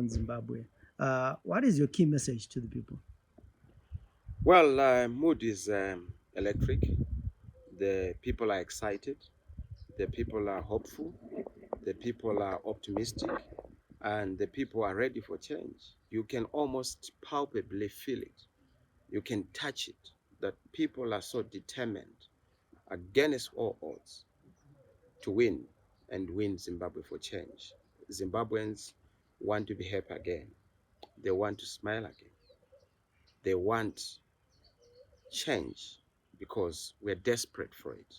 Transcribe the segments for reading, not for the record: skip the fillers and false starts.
around Zimbabwe. What is your key message to the people? Well, mood is electric. The people are excited. The people are hopeful. The people are optimistic. And the people are ready for change. You can almost palpably feel it. You can touch it. That people are so determined against all odds to win and win Zimbabwe for change. Zimbabweans want to be happy again. They want to smile again. They want change because we're desperate for it.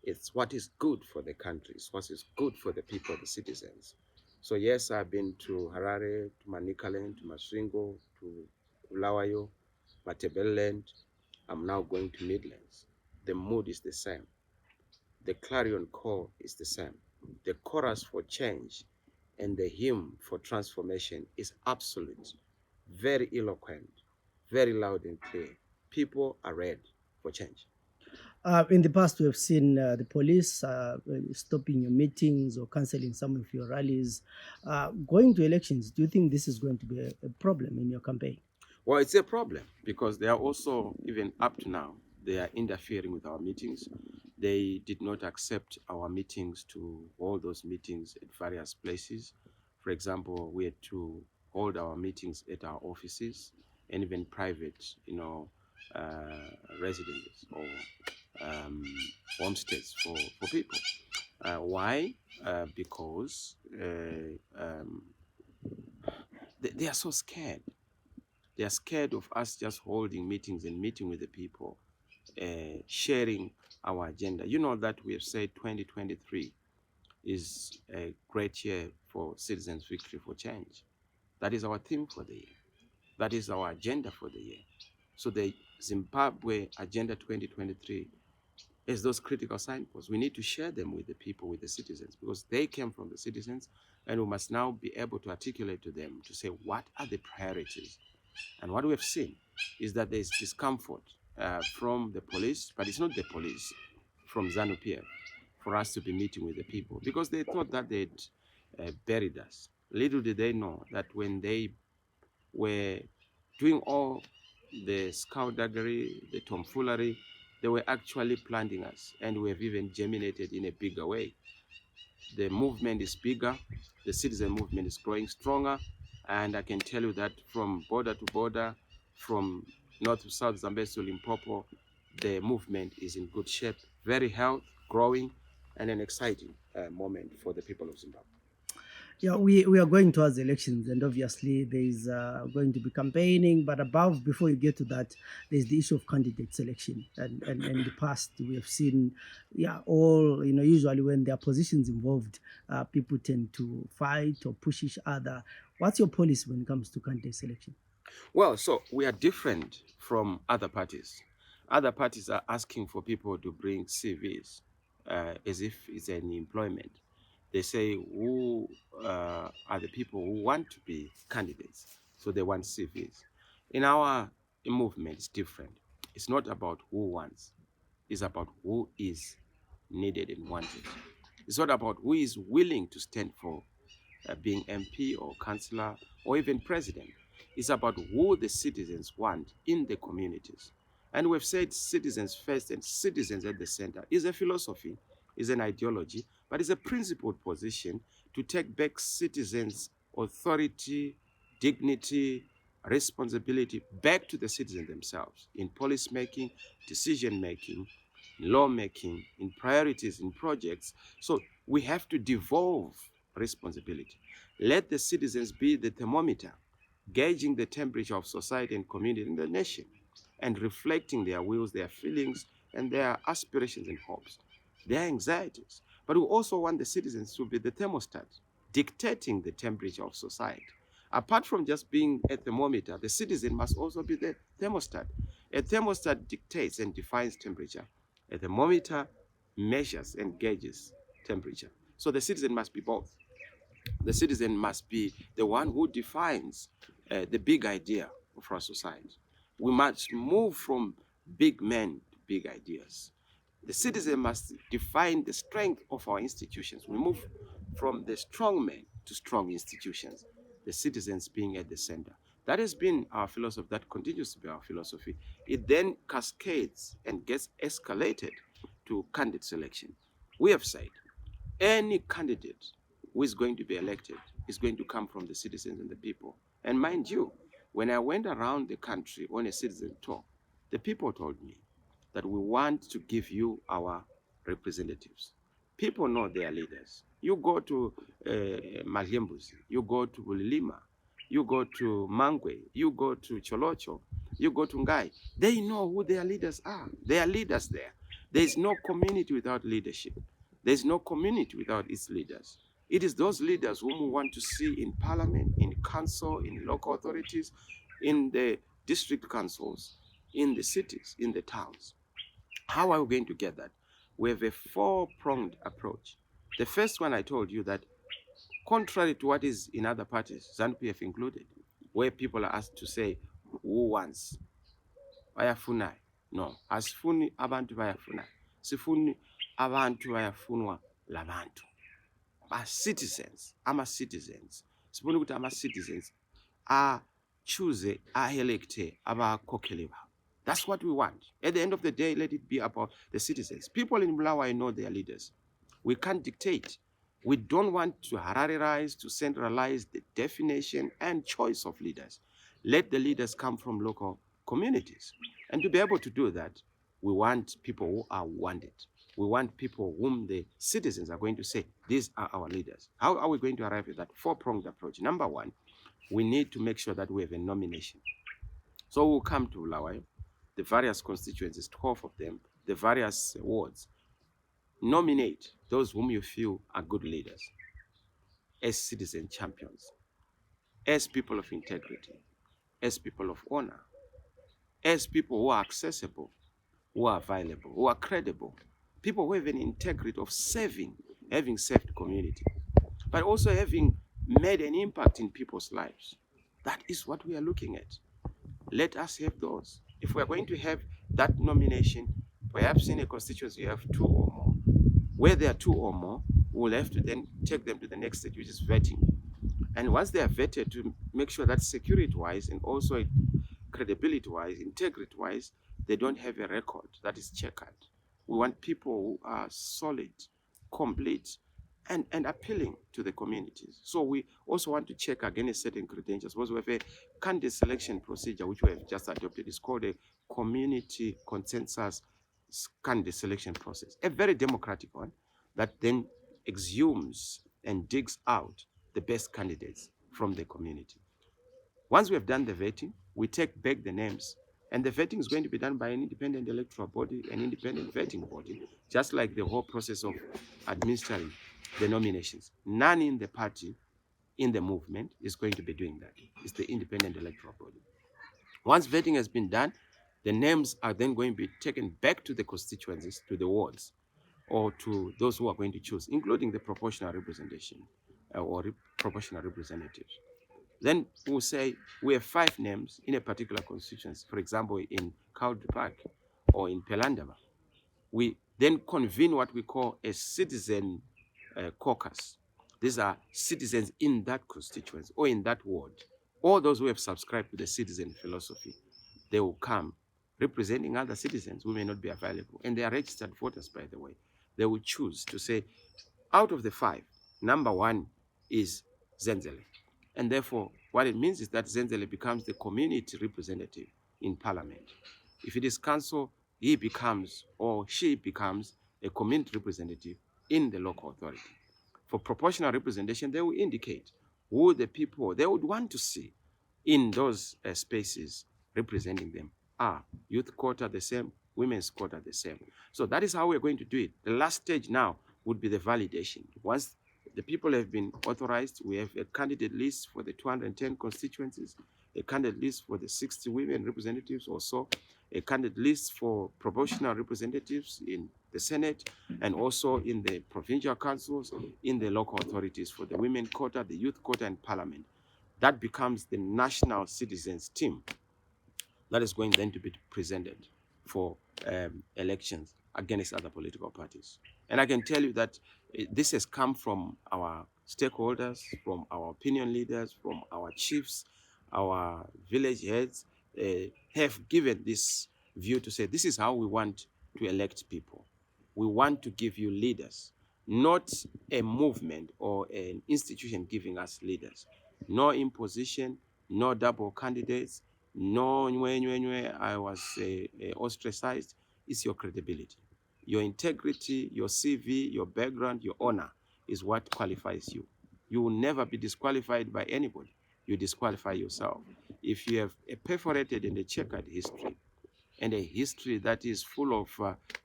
It's what is good for the country. It's what is good for the people, the citizens. So yes, I've been to Harare, to Manicaland, to Masvingo, to Bulawayo, Matabeleland. I'm now going to Midlands. The mood is the same. The clarion call is the same. The chorus for change and the hymn for transformation is absolute, very eloquent, very loud and clear. People are ready for change. In the past, we have seen the police stopping your meetings or canceling some of your rallies. Going to elections, do you think this is going to be a problem in your campaign? Well, it's a problem because they are also, even up to now, they are interfering with our meetings. They did not accept our meetings to hold those meetings at various places. For example, we had to hold our meetings at our offices and even private, residences or homesteads for people. Why? Because they are so scared. They are scared of us just holding meetings and meeting with the people, sharing our agenda. You know that we have said 2023 is a great year for citizens' victory for change. That is our theme for the year. That is our agenda for the year. So the Zimbabwe Agenda 2023 is those critical signposts. We need to share them with the people, with the citizens, because they came from the citizens, and we must now be able to articulate to them to say, what are the priorities? And what we have seen is that there's discomfort from the police, but it's not the police, from ZANU-PF, for us to be meeting with the people, because they thought that they'd buried us. Little did they know that when they were doing all the skullduggery, the tomfoolery, they were actually planting us, and we have even germinated in a bigger way. The movement is bigger, the citizen movement is growing stronger, and I can tell you that from border to border, from north to south, Zambezi to Limpopo, the movement is in good shape, very healthy, growing, and an exciting moment for the people of Zimbabwe. Yeah, we are going towards elections, and obviously there is going to be campaigning. But before you get to that, there's the issue of candidate selection. And in the past, we have seen, usually when there are positions involved, people tend to fight or push each other. What's your policy when it comes to candidate selection? Well, so we are different from other parties. Other parties are asking for people to bring CVs as if it's an employment. They say who are the people who want to be candidates, so they want CVs. In our movement, it's different. It's not about who wants, it's about who is needed and wanted. It's not about who is willing to stand for being MP or councillor or even president. It's about who the citizens want in the communities. And we've said citizens first and citizens at the center is a philosophy, is an ideology, but it's a principled position to take back citizens' authority, dignity, responsibility back to the citizens themselves in policy making, decision making, law making, in priorities, in projects. So we have to devolve responsibility. Let the citizens be the thermometer, gauging the temperature of society and community in the nation, and reflecting their wills, their feelings, and their aspirations and hopes, their anxieties. But we also want the citizens to be the thermostat, dictating the temperature of society. Apart from just being a thermometer, the citizen must also be the thermostat. A thermostat dictates and defines temperature. A thermometer measures and gauges temperature. So the citizen must be both. The citizen must be the one who defines the big idea of our society. We must move from big men to big ideas. The citizen must define the strength of our institutions. We move from the strong men to strong institutions. the citizens being at the center. That has been our philosophy, that continues to be our philosophy. It then cascades and gets escalated to candidate selection. We have said any candidate who is going to be elected is going to come from the citizens and the people. And mind you, when I went around the country on a citizen tour, the people told me that we want to give you our representatives. People know their leaders. You go to Malembuzi, you go to Bulilima, you go to Mangwe, you go to Cholocho, you go to Ngai. They know who their leaders are. They are leaders there. There is no community without leadership. There is no community without its leaders. It is those leaders whom we want to see in parliament, in council, in local authorities, in the district councils, in the cities, in the towns. How are we going to get that? We have a four-pronged approach. The first one, I told you that contrary to what is in other parties, ZANU-PF included, where people are asked to say, who wants? Bayafuna. No, asifuni abantu bayafuna. Sifuni abantu bayafunwa labantu. Citizens, ama-citizens. Sifuni ukuthi ama-citizens choose, electe abakhokheli babo. That's what we want. At the end of the day, let it be about the citizens. People in Bulawayo know their leaders. We can't dictate. We don't want to Hararize, to centralize the definition and choice of leaders. Let the leaders come from local communities. And to be able to do that, we want people who are wanted. We want people whom the citizens are going to say, these are our leaders. How are we going to arrive at that four-pronged approach? Number one, we need to make sure that we have a nomination. So we'll come to Bulawayo, the various constituencies, 12 of them, the various wards. Nominate those whom you feel are good leaders, as citizen champions, as people of integrity, as people of honor, as people who are accessible, who are available, who are credible, people who have an integrity of serving, having served community, but also having made an impact in people's lives. That is what we are looking at. Let us have those. If we are going to have that nomination, perhaps in a constituency you have two or more. Where there are two or more, we'll have to then take them to the next stage, which is vetting. And once they are vetted, to make sure that security-wise and also credibility-wise, integrity-wise, they don't have a record that is checkered. We want people who are solid, complete, and appealing to the communities. So we also want to check against certain credentials. Because we have a candidate selection procedure, which we have just adopted. It's called a community consensus candidate selection process, a very democratic one that then exhumes and digs out the best candidates from the community. Once we have done the vetting, we take back the names, and the vetting is going to be done by an independent electoral body, an independent vetting body, just like the whole process of administering the nominations. None in the party, in the movement, is going to be doing that. It's the independent electoral body. Once vetting has been done, the names are then going to be taken back to the constituencies, to the wards, or to those who are going to choose, including the proportional representation or proportional representatives. Then we'll say we have 5 names in a particular constituency, for example, in Cowley Park or in Pelandaba. We then convene what we call a citizen caucus. These are citizens in that constituency or in that ward. All those who have subscribed to the citizen philosophy, they will come representing other citizens who may not be available. And they are registered voters, by the way. They will choose to say, out of the 5, number 1 is Zenzele. And therefore, what it means is that Zenzele becomes the community representative in parliament. If it is council, he becomes or she becomes a community representative in the local authority. For proportional representation, they will indicate who the people they would want to see in those spaces representing them are. Youth quota the same, women's quota the same. So that is how we're going to do it. The last stage now would be the validation. Once the people have been authorized, we have a candidate list for the 210 constituencies, a candidate list for the 60 women representatives or so, a candidate list for proportional representatives in the Senate, and also in the provincial councils, in the local authorities for the women quota, the youth quota, and parliament. That becomes the national citizens team that is going then to be presented for elections against other political parties. And I can tell you that this has come from our stakeholders, from our opinion leaders, from our chiefs, our village heads, have given this view to say this is how we want to elect people. We want to give you leaders, not a movement or an institution giving us leaders. No imposition, no double candidates, no I was ostracized. It's your credibility. Your integrity, your CV, your background, your honor is what qualifies you. You will never be disqualified by anybody. You disqualify yourself. If you have a perforated and a checkered history, and a history that is full of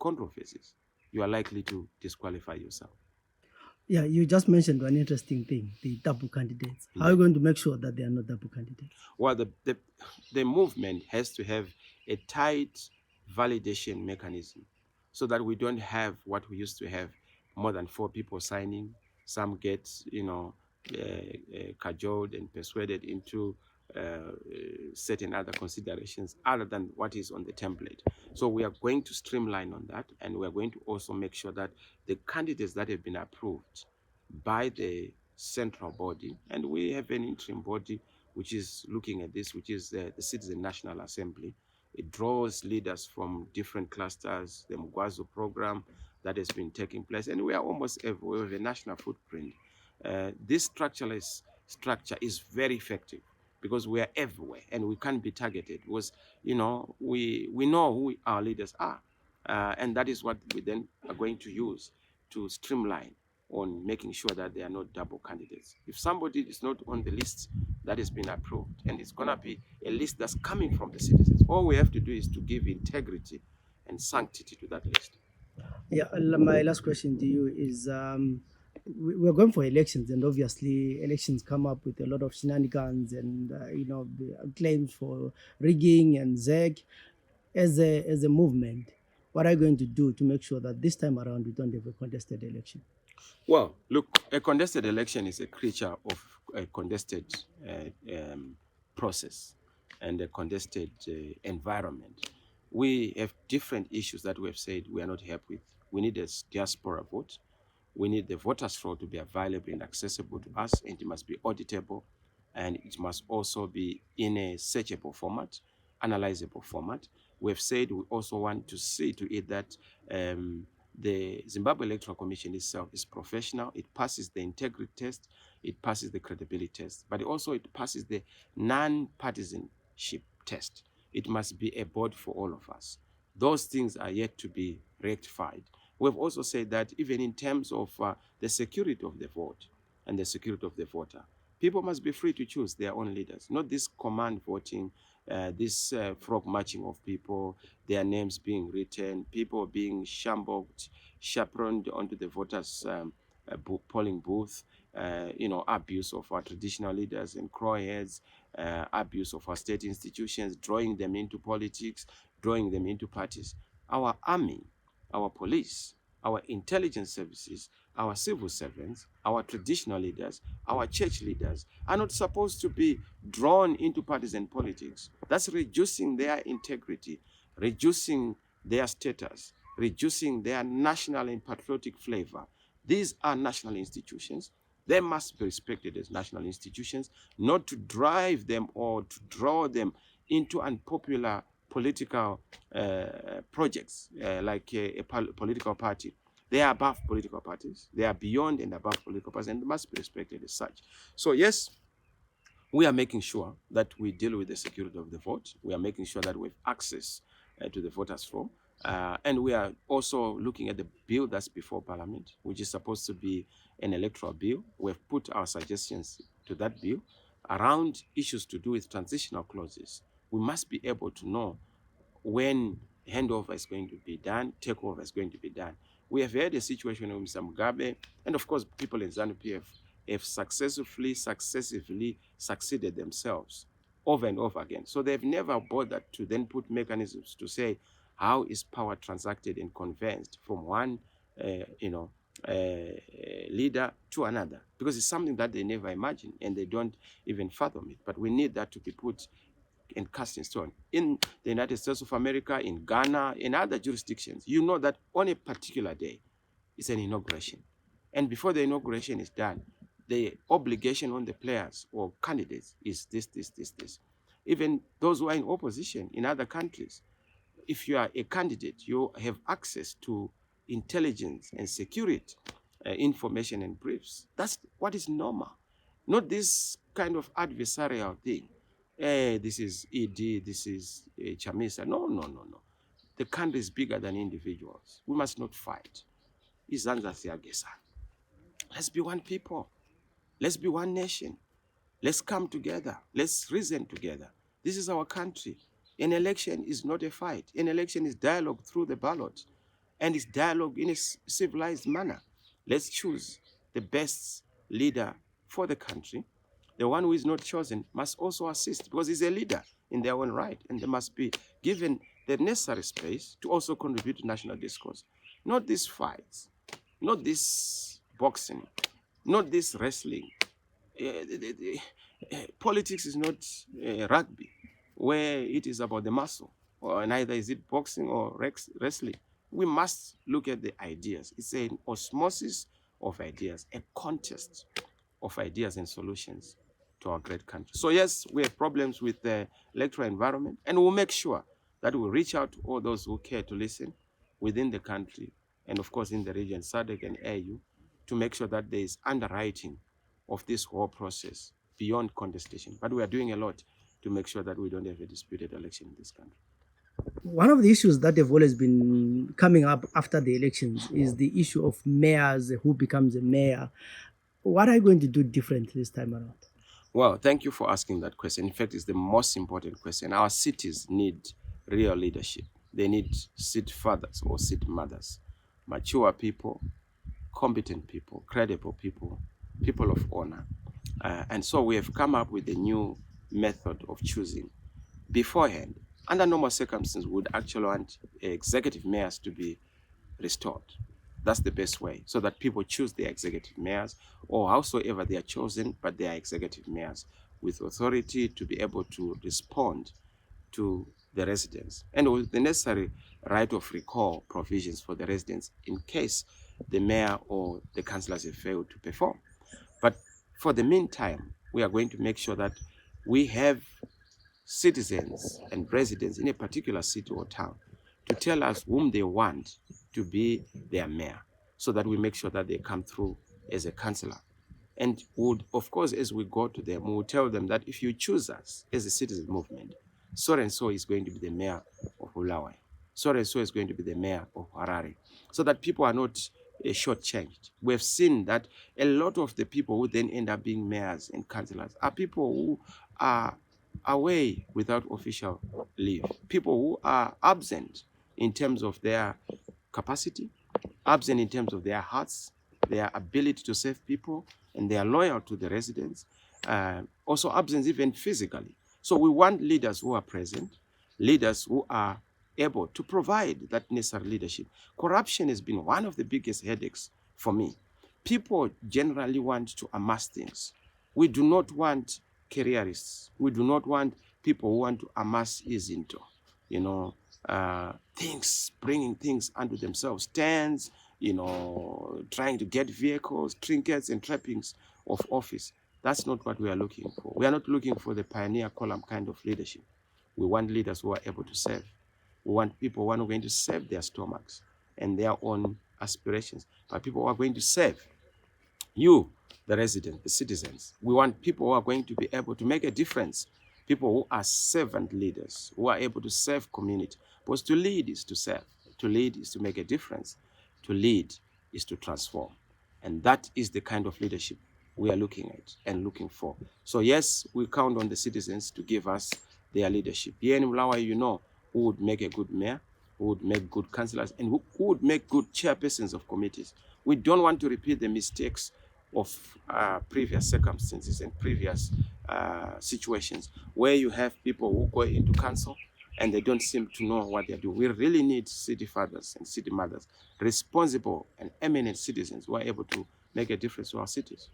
controversies, you are likely to disqualify yourself. Yeah, you just mentioned one interesting thing, the double candidates. How are you going to make sure that they are not double candidates? Well, the movement has to have a tight validation mechanism so that we don't have what we used to have, more than 4 people signing. Some get, cajoled and persuaded into certain other considerations other than what is on the template. So we are going to streamline on that, and we are going to also make sure that the candidates that have been approved by the central body, and we have an interim body which is looking at this, which is the Citizen National Assembly. It draws leaders from different clusters, the Mugwazo program that has been taking place, and we are almost everywhere. We have a national footprint. This structureless structure is very effective because we are everywhere and we can't be targeted because, we know who our leaders are. And that is what we then are going to use to streamline on making sure that they are not double candidates. If somebody is not on the list that has been approved, and it's going to be a list that's coming from the citizens, all we have to do is to give integrity and sanctity to that list. Yeah, my last question to you is we're going for elections, and obviously elections come up with a lot of shenanigans and the claims for rigging and zeg. As a movement, what are you going to do to make sure that this time around we don't have a contested election? Well, look, a contested election is a creature of a contested process and a contested environment. We have different issues that we have said we are not happy with. We need a diaspora vote. We need the voters' roll to be available and accessible to us, and it must be auditable, and it must also be in a searchable format, analyzable format. We've said we also want to see to it that the Zimbabwe Electoral Commission itself is professional. It passes the integrity test, it passes the credibility test, but also it passes the non-partisanship test. It must be a board for all of us. Those things are yet to be rectified. We've also said that even in terms of the security of the vote and the security of the voter, people must be free to choose their own leaders, not this command voting, this frog marching of people, their names being written, people being chaperoned onto the voters' polling booth, abuse of our traditional leaders and crowheads, abuse of our state institutions, drawing them into politics, drawing them into parties. Our army, our police, our intelligence services, our civil servants, our traditional leaders, our church leaders are not supposed to be drawn into partisan politics. That's reducing their integrity, reducing their status, reducing their national and patriotic flavor. These are national institutions. They must be respected as national institutions, not to drive them or to draw them into unpopular political projects like a political party. They are above political parties. They are beyond and above political parties, and must be respected as such. So yes, we are making sure that we deal with the security of the vote. We are making sure that we have access to the voters' roll. And we are also looking at the bill that's before Parliament, which is supposed to be an electoral bill. We've put our suggestions to that bill around issues to do with transitional clauses. We must be able to know when handover is going to be done, takeover is going to be done. We have had a situation with Mr. Mugabe, and of course, people in ZANU-PF have successively succeeded themselves over and over again. So they've never bothered to then put mechanisms to say, how is power transacted and conveyanced from one leader to another? Because it's something that they never imagined and they don't even fathom it. But we need that to be put and cast in stone. In the United States of America, in Ghana, in other jurisdictions, you know that on a particular day, it's an inauguration. And before the inauguration is done, the obligation on the players or candidates is this. Even those who are in opposition in other countries, if you are a candidate, you have access to intelligence and security information and briefs. That's what is normal, not this kind of adversarial thing. This is ED, this is Chamisa. No. The country is bigger than individuals. We must not fight. Izanza siyagesa. Let's be one people. Let's be one nation. Let's come together. Let's reason together. This is our country. An election is not a fight. An election is dialogue through the ballot, and it's dialogue in a civilized manner. Let's choose the best leader for the country. The one who is not chosen must also assist, because he's a leader in their own right, and they must be given the necessary space to also contribute to national discourse. Not these fights, not this boxing, not this wrestling. Politics is not rugby, where it is about the muscle, or neither is it boxing or wrestling. We must look at the ideas. It's an osmosis of ideas, a contest of ideas and solutions to our great country. So yes, we have problems with the electoral environment, and we'll make sure that we reach out to all those who care to listen within the country, and of course in the region, SADC and AU, to make sure that there is underwriting of this whole process beyond contestation. But we are doing a lot to make sure that we don't have a disputed election in this country. One of the issues that have always been coming up after the elections is the issue of mayors, who becomes a mayor. What are you going to do different this time around? Well, thank you for asking that question. In fact, it's the most important question. Our cities need real leadership. They need city fathers or city mothers, mature people, competent people, credible people, people of honor. And so we have come up with a new method of choosing. Beforehand, under normal circumstances, we would actually want executive mayors to be restored. That's the best way, so that people choose their executive mayors, or howsoever they are chosen, but they are executive mayors with authority to be able to respond to the residents, and with the necessary right of recall provisions for the residents in case the mayor or the councillors have failed to perform. But for the meantime, we are going to make sure that we have citizens and residents in a particular city or town to tell us whom they want to be their mayor, so that we make sure that they come through as a councillor. And would, of course, as we go to them, we will tell them that if you choose us as a citizen movement, so and so is going to be the mayor of Bulawayo, so and so is going to be the mayor of Harare, so that people are not shortchanged. We have seen that a lot of the people who then end up being mayors and councillors are people who are away without official leave, people who are absent in terms of their capacity, absent in terms of their hearts, their ability to serve people, and they are loyal to the residents, also absent even physically. So we want leaders who are present, leaders who are able to provide that necessary leadership. Corruption has been one of the biggest headaches for me. People generally want to amass things. We do not want careerists. We do not want people who want to amass izinto, things, bringing things unto themselves, stands, trying to get vehicles, trinkets, and trappings of office. That's not what we are looking for. We are not looking for the pioneer column kind of leadership. We want leaders who are able to serve. We want people who are not going to serve their stomachs and their own aspirations, but people who are going to serve you, the residents, the citizens. We want people who are going to be able to make a difference, people who are servant leaders, who are able to serve community. Because to lead is to serve. To lead is to make a difference. To lead is to transform. And that is the kind of leadership we are looking at and looking for. So yes, we count on the citizens to give us their leadership. Here in Bulawayo, who would make a good mayor, who would make good councillors, and who would make good chairpersons of committees. We don't want to repeat the mistakes of previous circumstances and previous situations where you have people who go into council and they don't seem to know what they're doing. We really need city fathers and city mothers, responsible and eminent citizens who are able to make a difference to our cities.